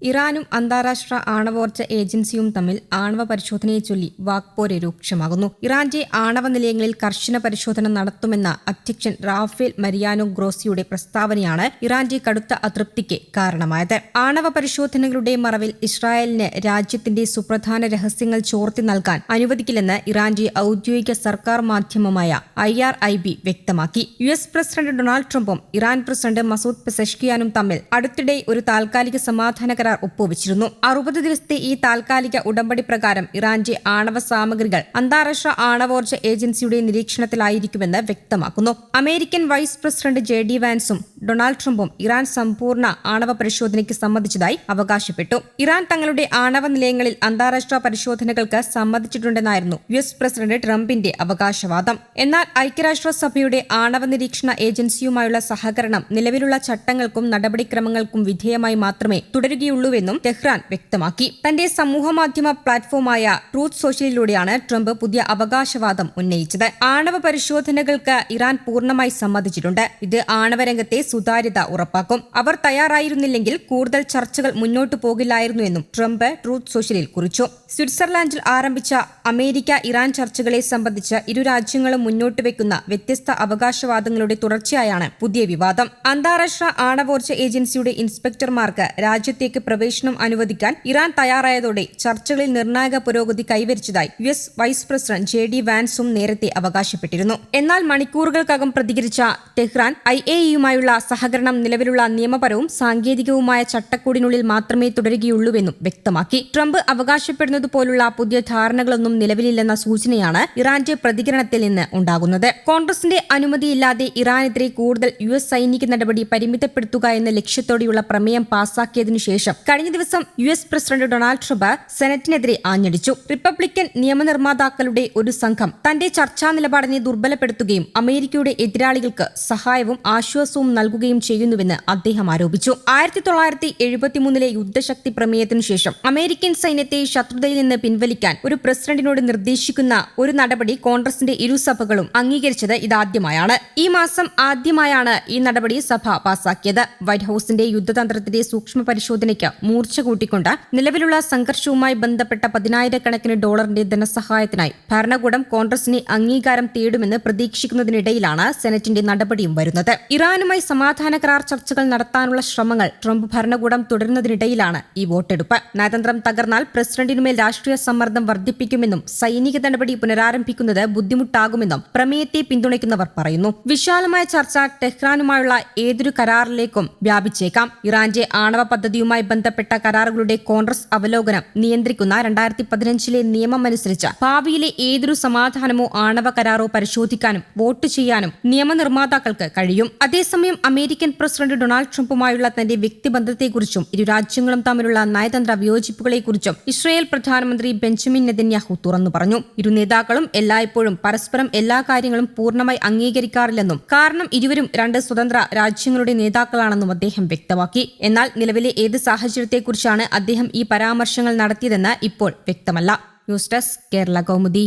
ഇറാനും അന്താരാഷ്ട്ര ആണവോർജ്ജ ഏജൻസിയും തമ്മിൽ ആണവ പരിശോധനയെ ചൊല്ലി വാക്പോര് രൂക്ഷമാകുന്നു. ഇറാന്റെ ആണവ നിലയങ്ങളിൽ കർശന പരിശോധന നടത്തുമെന്ന അധ്യക്ഷൻ റാഫേൽ മരിയാനോ ഗ്രോസിയുടെ പ്രസ്താവനയാണ് ഇറാന്റെ കടുത്ത അതൃപ്തിക്ക് കാരണമായത്. ആണവ പരിശോധനകളുടെ മറവിൽ ഇസ്രായേലിന് രാജ്യത്തിന്റെ സുപ്രധാന രഹസ്യങ്ങൾ ചോർത്തി നൽകാൻ അനുവദിക്കില്ലെന്ന് ഇറാന്റെ ഔദ്യോഗിക സർക്കാർ മാധ്യമമായ IRIB വ്യക്തമാക്കി. US പ്രസിഡന്റ് ഡൊണാൾഡ് ട്രംപും ഇറാൻ പ്രസിഡന്റ് മസൂദ് പെസഷ്കിയാനും തമ്മിൽ അടുത്തിടെ ഒരു താൽക്കാലിക സമാധാന ഒപ്പുവച്ചിരുന്നു. 60 ദിവസത്തെ ഈ താൽക്കാലിക ഉടമ്പടി പ്രകാരം ഇറാന്റെ ആണവ സാമഗ്രികൾ അന്താരാഷ്ട്ര ആണവോർജ്ജ ഏജൻസിയുടെ നിരീക്ഷണത്തിലായിരിക്കുമെന്ന് വ്യക്തമാക്കുന്നു. അമേരിക്കൻ വൈസ് പ്രസിഡന്റ് JD വാൻസും ഡൊണാൾഡ് ട്രംപും ഇറാൻ സമ്പൂർണ്ണ ആണവ പരിശോധനയ്ക്ക് സമ്മതിച്ചതായി അവകാശപ്പെട്ടു. ഇറാൻ തങ്ങളുടെ ആണവ നിലയങ്ങളിൽ അന്താരാഷ്ട്ര പരിശോധനകൾക്ക് സമ്മതിച്ചിട്ടുണ്ടെന്നായിരുന്നു US പ്രസിഡന്റ് ട്രംപിന്റെ അവകാശവാദം. എന്നാൽ ഐക്യരാഷ്ട്രസഭയുടെ ആണവ നിരീക്ഷണ ഏജൻസിയുമായുള്ള സഹകരണം നിലവിലുള്ള ചട്ടങ്ങൾക്കും നടപടിക്രമങ്ങൾക്കും വിധേയമായി മാത്രമേ തുടരുകയുള്ളൂവെന്നും ടെഹ്റാൻ വ്യക്തമാക്കി. തന്റെ സമൂഹമാധ്യമ പ്ലാറ്റ്ഫോമായ ട്രൂത്ത് സോഷ്യലിലൂടെയാണ് ട്രംപ് പുതിയ അവകാശവാദം ഉന്നയിച്ചത്. ആണവ പരിശോധനകൾക്ക് ഇറാൻ പൂർണ്ണമായി സമ്മതിച്ചിട്ടുണ്ട്. ഇത് ആണവരംഗത്തെ സുതാര്യത ഉറപ്പാക്കും. അവർ തയ്യാറായിരുന്നില്ലെങ്കിൽ കൂടുതൽ ചർച്ചകൾ മുന്നോട്ടു പോകില്ലായിരുന്നുവെന്നും ട്രംപ് ട്രൂത്ത് സോഷ്യലിൽ കുറിച്ചു. സ്വിറ്റ്സർലാൻഡിൽ ആരംഭിച്ച അമേരിക്ക ഇറാൻ ചർച്ചകളെ സംബന്ധിച്ച് ഇരു രാജ്യങ്ങളും മുന്നോട്ട് വെക്കുന്ന വ്യത്യസ്ത അവകാശവാദങ്ങളുടെ തുടർച്ചയായാണ് പുതിയ വിവാദം. അന്താരാഷ്ട്ര ആണവോർജ്ജ ഏജൻസിയുടെ ഇൻസ്പെക്ടർമാർക്ക് രാജ്യത്തേക്ക് പ്രവേശനം അനുവദിക്കാൻ ഇറാൻ തയ്യാറായതോടെ ചർച്ചകളിൽ നിർണായക പുരോഗതി കൈവരിച്ചതായി US വൈസ് പ്രസിഡന്റ് JD വാൻസും നേരത്തെ അവകാശപ്പെട്ടിരുന്നു. എന്നാൽ മണിക്കൂറുകൾക്കകം പ്രതികരിച്ച ടെഹ്റാൻ IAEയുമായുള്ള സഹകരണം നിലവിലുള്ള നിയമപരവും സാങ്കേതികവുമായ ചട്ടക്കൂടിനുള്ളിൽ മാത്രമേ തുടരുകയുള്ളൂവെന്നും വ്യക്തമാക്കി. ട്രംപ് അവകാശപ്പെടുന്നതുപോലുള്ള പുതിയ ധാരണകളൊന്നും നിലവിലില്ലെന്ന സൂചനയാണ് ഇറാന്റെ പ്രതികരണത്തിൽ നിന്ന് ഉണ്ടാകുന്നത്. കോൺഗ്രസിന്റെ അനുമതിയില്ലാതെ ഇറാനെതിരെ കൂടുതൽ US സൈനിക നടപടി പരിമിതപ്പെടുത്തുക എന്ന ലക്ഷ്യത്തോടെയുള്ള പ്രമേയം പാസാക്കിയതിനു ശേഷം കഴിഞ്ഞ ദിവസം US പ്രസിഡന്റ് ഡൊണാൾഡ് ട്രംപ് സെനറ്റിനെതിരെ ആഞ്ഞടിച്ചു. റിപ്പബ്ലിക്കൻ നിയമനിർമ്മാതാക്കളുടെ ഒരു സംഘം തന്റെ ചർച്ചാ നിലപാടിനെ ദുർബലപ്പെടുത്തുകയും അമേരിക്കയുടെ എതിരാളികൾക്ക് സഹായവും ആശ്വാസവും നൽകുകയും ചെയ്യുന്നുവെന്ന് അദ്ദേഹം ആരോപിച്ചു. 1973 യുദ്ധശക്തി പ്രമേയത്തിനു ശേഷം അമേരിക്കൻ സൈന്യത്തെ ശത്രുതയിൽ നിന്ന് പിൻവലിക്കാൻ ഒരു പ്രസിഡന്റിനോട് നിർദ്ദേശിക്കുന്ന ഒരു നടപടി കോൺഗ്രസിന്റെ ഇരുസഭകളും അംഗീകരിച്ചത് ഇതാദ്യമായാണ്. ഈ മാസം ആദ്യമായാണ് ഈ നടപടി സഭ പാസാക്കിയത്. വൈറ്റ് ഹൌസിന്റെ യുദ്ധതന്ത്രത്തിന്റെ സൂക്ഷ്മ പരിശോധനയ്ക്ക് മൂർച്ച കൂട്ടിക്കൊണ്ട് നിലവിലുള്ള സംഘർഷവുമായി ബന്ധപ്പെട്ട $10,000 ധനസഹായത്തിനായി ഭരണകൂടം കോൺഗ്രസിനെ അംഗീകാരം തേടുമെന്ന് പ്രതീക്ഷിക്കുന്നതിനിടയിലാണ് സെനറ്റിന്റെ നടപടിയും വരുന്നത്. ഇറാനുമായി സമാധാന കരാർ ചർച്ചകൾ നടത്താനുള്ള ശ്രമങ്ങൾ ട്രംപ് ഭരണകൂടം തുടരുന്നതിനിടയിലാണ് ഈ വോട്ടെടുപ്പ്. നയതന്ത്രം തകർന്നാൽ പ്രസിഡന്റിനുമേൽ രാഷ്ട്രീയ സമ്മർദ്ദം വർദ്ധിപ്പിക്കുമെന്നും സൈനിക നടപടി പുനരാരംഭിക്കുന്നത് ബുദ്ധിമുട്ടാകുമെന്നും പ്രമേയത്തെ പിന്തുണയ്ക്കുന്നവർ പറയുന്നു. വിശാലമായ ചർച്ച ടെഹ്റാനുമായുള്ള ഏതൊരു കരാറിലേക്കും വ്യാപിച്ചേക്കാം. ഇറാന്റെ ആണവ പദ്ധതിയുമായി ബന്ധപ്പെട്ട കരാറുകളുടെ കോൺഗ്രസ് അവലോകനം നിയന്ത്രിക്കുന്ന 2015 നിയമമനുസരിച്ച് ഭാവിയിലെ ഏതൊരു സമാധാനമോ ആണവ കരാറോ പരിശോധിക്കാനും വോട്ട് ചെയ്യാനും നിയമനിർമ്മാതാക്കൾക്ക് കഴിയും. അതേസമയം അമേരിക്കൻ പ്രസിഡന്റ് ഡൊണാൾഡ് ട്രംപുമായുള്ള തന്റെ വ്യക്തിബന്ധത്തെക്കുറിച്ചും ഇരു രാജ്യങ്ങളും തമ്മിലുള്ള നയതന്ത്ര വിയോജിപ്പുകളെക്കുറിച്ചും ഇസ്രായേൽ പ്രധാനമന്ത്രി ബെഞ്ചമിൻ നെതന്യാഹു തുറന്നു പറഞ്ഞു. ഇരു നേതാക്കളും എല്ലായ്പ്പോഴും പരസ്പരം എല്ലാ കാര്യങ്ങളും പൂർണ്ണമായി അംഗീകരിക്കാറില്ലെന്നും കാരണം ഇരുവരും രണ്ട് സ്വതന്ത്ര രാജ്യങ്ങളുടെ നേതാക്കളാണെന്നും അദ്ദേഹം വ്യക്തമാക്കി. എന്നാൽ നിലവിലെ ഏത് സാഹചര്യത്തെക്കുറിച്ചാണ് അദ്ദേഹം ഈ പരാമർശങ്ങൾ നടത്തിയതെന്ന് ഇപ്പോൾ വ്യക്തമല്ല. News desk Kerala Kaumudi.